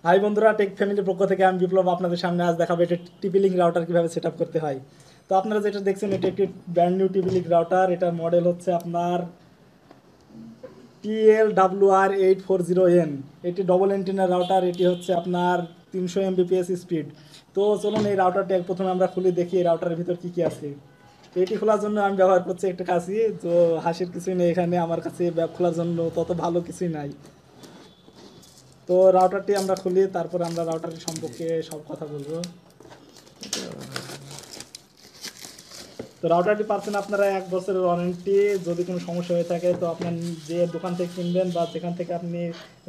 High বন্ধুরা, take ফ্যামিলির পক্ষ থেকে আমি বিপ্লব আপনাদের সামনে আজ দেখাবো এটা টিপি লিঙ্ক রাউটার কীভাবে সেট আপ করতে হয়। তো আপনারা যেটা দেখছেন এটা একটি ব্র্যান্ড নিউ টিপি লিঙ্ক রাউটার। এটার মডেল হচ্ছে আপনার TLWR840N। এটি ডবল এন্টিনার রাউটার। এটি হচ্ছে আপনার 300 Mbps স্পিড। তো চলুন এই রাউটারটি প্রথমে আমরা খুলে দেখি এই রাউটারের ভিতর কী কী আছে। তো এটি খোলার জন্য আমি ব্যবহার করছি একটা কাছি। তো হাসির কিছুই নেই এখানে, আমার কাছে ব্যাগ খোলার জন্য তত ভালো কিছুই নাই। তো রাউটারটি আমরা খুলি, তারপরে আমরা রাউটারের সম্পর্কে সব কথা বলবো। তো রাউটারটি পাচ্ছেন আপনারা 1 বছরের ওয়ারেন্টি। যদি কোনো সমস্যা হয়ে থাকে তো আপনার যে দোকান থেকে কিনবেন বা যেখান থেকে আপনি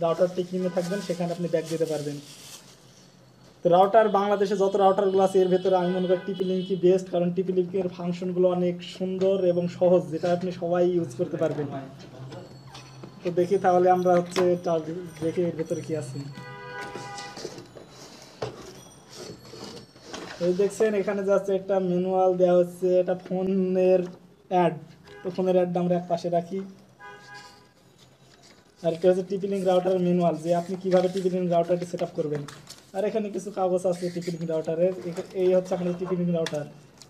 রাউটারটি কিনে থাকবেন সেখানে আপনি ব্যাক দিতে পারবেন। তো রাউটার বাংলাদেশে যত রাউটারগুলো আছে এর ভেতরে আমি মনে করি টিপি লিঙ্কই বেস্ট, কারণ টিপি লিঙ্কের ফাংশনগুলো অনেক সুন্দর এবং সহজ, যেটা আপনি সবাই ইউজ করতে পারবেন। তো দেখি তাহলে আমরা হচ্ছে দেখি এর ভেতরে কি আছে। এই দেখছেন এখানে যাচ্ছে একটা ম্যানুয়াল দেওয়া হচ্ছে, এটা ফোনের অ্যাড। তো ফোনের অ্যাডটা আমরা এক পাশে রাখি। আর এটা হচ্ছে টিপি লিঙ্ক রাউটারের ম্যানুয়াল, যে আপনি কীভাবে টিপি লিঙ্ক রাউটারটি সেট আপ করবেন। আর এখানে কিছু কাগজ আছে টিপি লিঙ্ক রাউটারের। এই হচ্ছে আপনার টিপি লিঙ্ক রাউটার,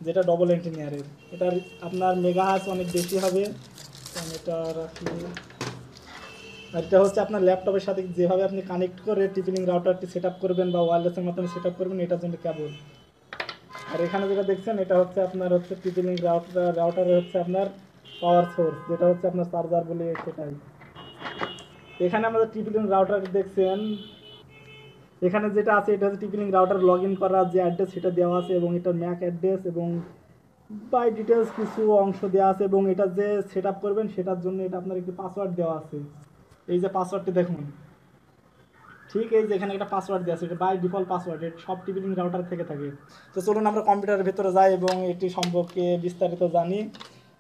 যেটা ডবল এন্টিনিয়ারের। এটার আপনার মেগাহার্জ অনেক বেশি হবে। আমি এটা রাখি। আর এটা হচ্ছে আপনার ল্যাপটপের সাথে যেভাবে আপনি কানেক্ট করে টিপি লিঙ্ক রাউটারটি সেট আপ করবেন বা ওয়্যারলেসের মাধ্যমে সেট আপ করবেন, এটার জন্য কেবল। আর এখানে যেটা দেখছেন এটা হচ্ছে আপনার হচ্ছে টিপি লিঙ্ক রাউটারে হচ্ছে আপনার পাওয়ার সোর্স, যেটা হচ্ছে আপনার চার্জার বলে সেটাই। এখানে আমাদের টিপি লিঙ্ক রাউটার দেখছেন, এখানে যেটা আছে এটা হচ্ছে টিপি লিঙ্ক রাউটার লগ ইন করার যে অ্যাড্রেস সেটা দেওয়া আছে, এবং এটার ম্যাক অ্যাড্রেস এবং বাই ডিটেলস কিছু অংশ দেওয়া আছে, এবং এটা যে সেট আপ করবেন সেটার জন্য এটা আপনার একটি পাসওয়ার্ড দেওয়া আছে। এই যে পাসওয়ার্ডটি দেখুন, ঠিক এই যে এখানে একটা পাসওয়ার্ড দেওয়া আছে, এটা বাই ডিফল্ট পাসওয়ার্ড, এটা সব টিপি লিঙ্ক রাউটার থেকে থাকে। তো চলুন আমরা কম্পিউটারের ভেতরে যাই এবং এটি সম্পর্কে বিস্তারিত জানি।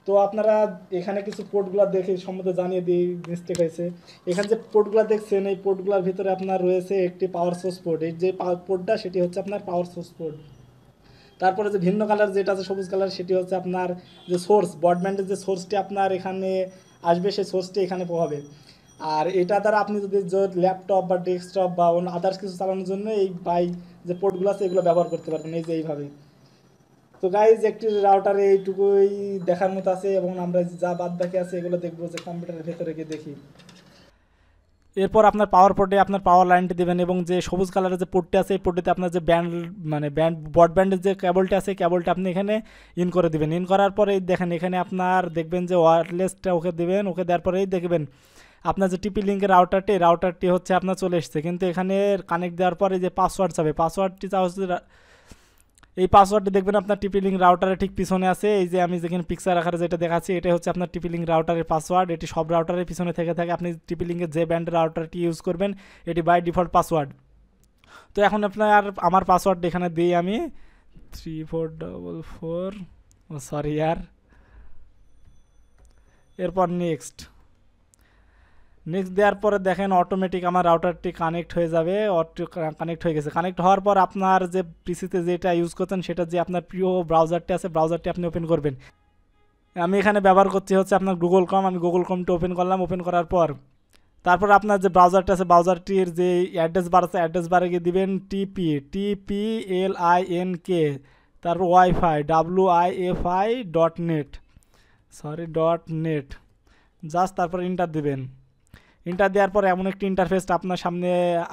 তো আপনারা এখানে কিছু পোর্টগুলো দেখে সম্বন্ধে জানিয়ে দিই মিস্টেক হয়েছে। এখানে যে পোর্টগুলো দেখছেন এই পোর্টগুলোর ভিতরে আপনার রয়েছে একটি পাওয়ার সোর্স পোর্ট। এই যে পোর্টটা সেটি হচ্ছে আপনার পাওয়ার সোর্স পোর্ট। তারপরে যে ভিন্ন কালার যেটা আছে সবুজ কালার, সেটি হচ্ছে আপনার যে সোর্স, ব্রডব্যান্ডের যে সোর্সটি আপনার এখানে আসবে সেই সোর্সটি এখানে পোহাবে। আর এটা দ্বারা আপনি যদি ল্যাপটপ বা ডেস্কটপ বা অন্য আদার্স কিছু চালানোর জন্য এই যে পোর্টগুলো আছে এগুলো ব্যবহার করতে পারবেন, এই যে এইভাবে। তো গাইজ একটি রাউটারে এইটুকুই দেখার মতো আছে, এবং আমরা যা বাদ বাকি আছে এগুলো দেখবো যে কম্পিউটারের ভেতরে গিয়ে দেখি। এরপর আপনার পাওয়ার পোর্টে আপনার পাওয়ার লাইনটি দেবেন, এবং যে সবুজ কালারের যে পোর্টটি আছে এই পোর্টটিতে আপনার যে ব্যান্ড ব্রডব্যান্ডের যে কেবলটি আছে কেবলটা আপনি এখানে ইন করে দেবেন। ইন করার পরে দেখেন এখানে আপনার দেখবেন যে ওয়্যারলেসটা ওকে দেবেন। ওকে দেওয়ার পরেই দেখবেন আপনার যে টিপি লিঙ্কের রাউটারটি হচ্ছে আপনার চলে এসছে, কিন্তু এখানে কানেক্ট দেওয়ার পরে যে পাসওয়ার্ড চাবে, পাসওয়ার্ডটি চাওয়া হচ্ছে এই পাসওয়ার্ডটি দেখবেন আপনার টিপি লিঙ্ক রাউটারের ঠিক পিছনে আছে। এই যে আমি যেখানে পিকচার আকারে যেটা দেখাচ্ছি এটা হচ্ছে আপনার টিপি লিঙ্ক রাউটারের পাসওয়ার্ড। এটি সব রাউটারের পিছনে থেকে থাকে। আপনি টিপি লিঙ্কের যে ব্যান্ডের রাউটারটি ইউজ করবেন এটি বাই ডিফল্ট পাসওয়ার্ড। তো এখন আপনার আমার পাসওয়ার্ড এখানে দিই আমি 3444, ও সরি ইয়ার। এরপর নেক্সট দেওয়ার পরে দেখেন অটোমেটিক আমার রাউটারটি কানেক্ট হয়ে যাবে। কানেক্ট হয়ে গেছে। কানেক্ট হওয়ার পর আপনার যে পিসিতে যেটা ইউজ করছেন সেটা যে আপনার প্রিয় ব্রাউজারটি আছে ব্রাউজারটি আপনি ওপেন করবেন। আমি এখানে ব্যবহার করছি হচ্ছে আপনার গুগল ক্রোম। আমি গুগল ক্রোমটা ওপেন করলাম। ওপেন করার পর তারপর আপনার যে ব্রাউজারটা আছে ব্রাউজারটির যে অ্যাড্রেস বার আছে অ্যাড্রেস বারে গিয়ে দিবেন TPLINK, তারপর WIFI.net, .net জাস্ট, তারপর ইন্টার দিবেন। ইন্টার দেওয়ার পর এমন একটি ইন্টারফেস আপনার সামনে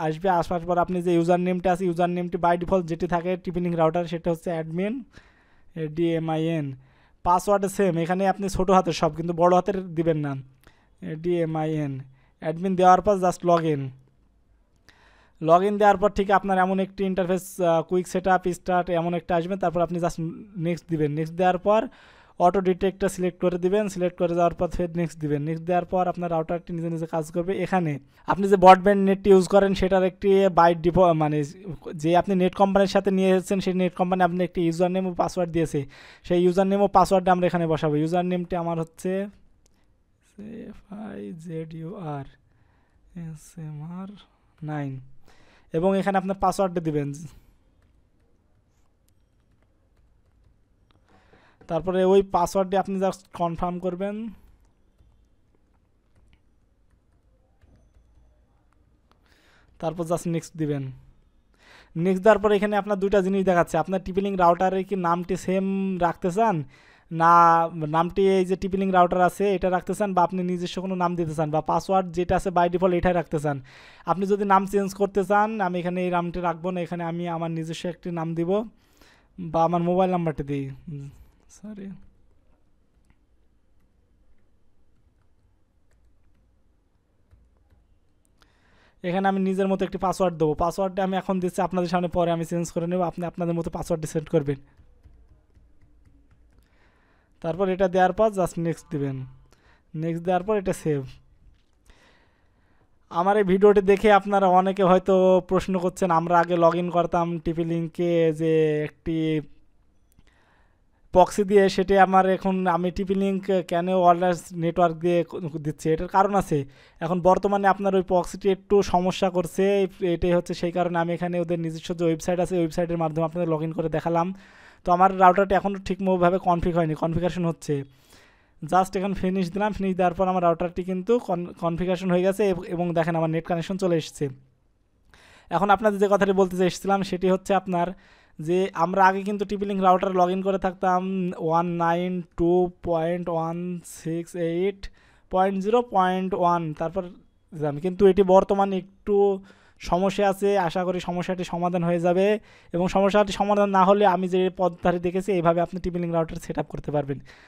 আসবে। আসার পর আপনি যে ইউজার নেমটা আছে ইউজার নেমটি বাই ডিফল্ট যেটি থাকে টিপি লিঙ্ক রাউটার সেটা হচ্ছে অ্যাডমিন ADMIN। পাসওয়ার্ড সেম, এখানে আপনি ছোটো হাতের সব কিন্তু বড় হাতের দিবেন না। ADMIN অ্যাডমিন দেওয়ার পর জাস্ট লগ ইন দেওয়ার পর ঠিক আপনার এমন একটি interface quick set up start এমন একটা আসবে। তারপর আপনি জাস্ট নেক্সট দিবেন। নেক্সট দেওয়ার পর অটো ডিটেক্টটা সিলেক্ট করে দিবেন। সিলেক্ট করে যাওয়ার পর ফের নেক্সট দিবেন। নেক্সট দেওয়ার পর আপনার রাউটারটি নিজে নিজে কাজ করবে। এখানে আপনি যে ব্রডব্যান্ড নেটটি ইউজ করেন সেটার একটি বাই ডিফল্ট যে আপনি নেট কোম্পানির সাথে নিয়ে এসেছেন সেই নেট কোম্পানি আপনি একটি ইউজার নেম ও পাসওয়ার্ড দিয়েছে। সেই ইউজার নেম ও পাসওয়ার্ডটা আমরা এখানে বসাবো। ইউজার নেমটি আমার হচ্ছে FIZURSMR9, এবং এখানে আপনার পাসওয়ার্ডটা দিবেন। তারপরে ওই পাসওয়ার্ডটি আপনি জাস্ট কনফার্ম করবেন। তারপর জাস্ট নেক্সট দিবেন। নেক্সট দেওয়ার পরে এখানে আপনার দুইটা জিনিস দেখাচ্ছে, আপনার টিপি-লিঙ্ক রাউটারের কি নামটি সেম রাখতে চান, না নামটি এই যে টিপি-লিঙ্ক রাউটার আছে এটা রাখতে চান, বা আপনি নিজস্ব কোনো নাম দিতে চান, বা পাসওয়ার্ড যেটা আছে বাই ডিফল্ট এটাই রাখতে চান। আপনি যদি নাম চেঞ্জ করতে চান, আমি এখানে এই নামটি রাখবো না, এখানে আমি আমার নিজস্ব একটি নাম দিব, বা আমার মোবাইল নাম্বারটি দিই, সরি। এখানে আমি নিজের মতো একটি পাসওয়ার্ড দেবো, পাসওয়ার্ডটা আমি এখন দিচ্ছি, আপনাদের সামনে পরে আমি চেঞ্জ করে নেব, আপনি আপনাদের মতো পাসওয়ার্ডটি সেট করবেন। তারপর এটা দেওয়ার পর জাস্ট নেক্সট দিবেন। নেক্সট দেওয়ার পর এটা সেভ। আমার এই ভিডিওটি দেখে আপনারা অনেকে হয়তো প্রশ্ন করছেন, আমরা আগে লগ ইন করতাম টিপি লিঙ্কে যে একটি প্রক্সি দিয়ে, সেটি আমার এখন আমি টিপি লিঙ্ক কেন ওয়্যারলেস নেটওয়ার্ক দিয়ে দিচ্ছি, এটার কারণ আছে। এখন বর্তমানে আপনার ওই প্রক্সিটি একটু সমস্যা করছে, এটাই হচ্ছে সেই কারণে আমি এখানে ওদের নিজস্ব যে ওয়েবসাইট আছে ওয়েবসাইটের মাধ্যমে আপনাদের লগ ইন করে দেখালাম। তো আমার রাউটারটি এখনও ঠিকভাবে কনফিগ হয়নি, কনফিগারেশন হচ্ছে। জাস্ট এখন ফিনিশ দিলাম, ফিনিশ দেওয়ার পর আমার রাউটারটি কিন্তু কনফিগারেশন হয়ে গেছে, এবং দেখেন আমার নেট কানেকশন চলে এসেছে। এখন আপনাদের যে কথাটি বলতে চাইছিলাম সেটি হচ্ছে আপনার যে আমরা আগে কিন্তু টিপি-লিঙ্ক রাউটার লগ ইন করে থাকতাম 192.168.0.1, তারপর কিন্তু এটি বর্তমানে একটু সমস্যা আছে, আশা করি সমস্যাটি সমাধান হয়ে যাবে, এবং সমস্যাটি সমাধান না হলে আমি যে পদ্ধতি দেখেছি এইভাবে আপনি টিপি-লিঙ্ক রাউটার সেট আপ করতে পারবেন।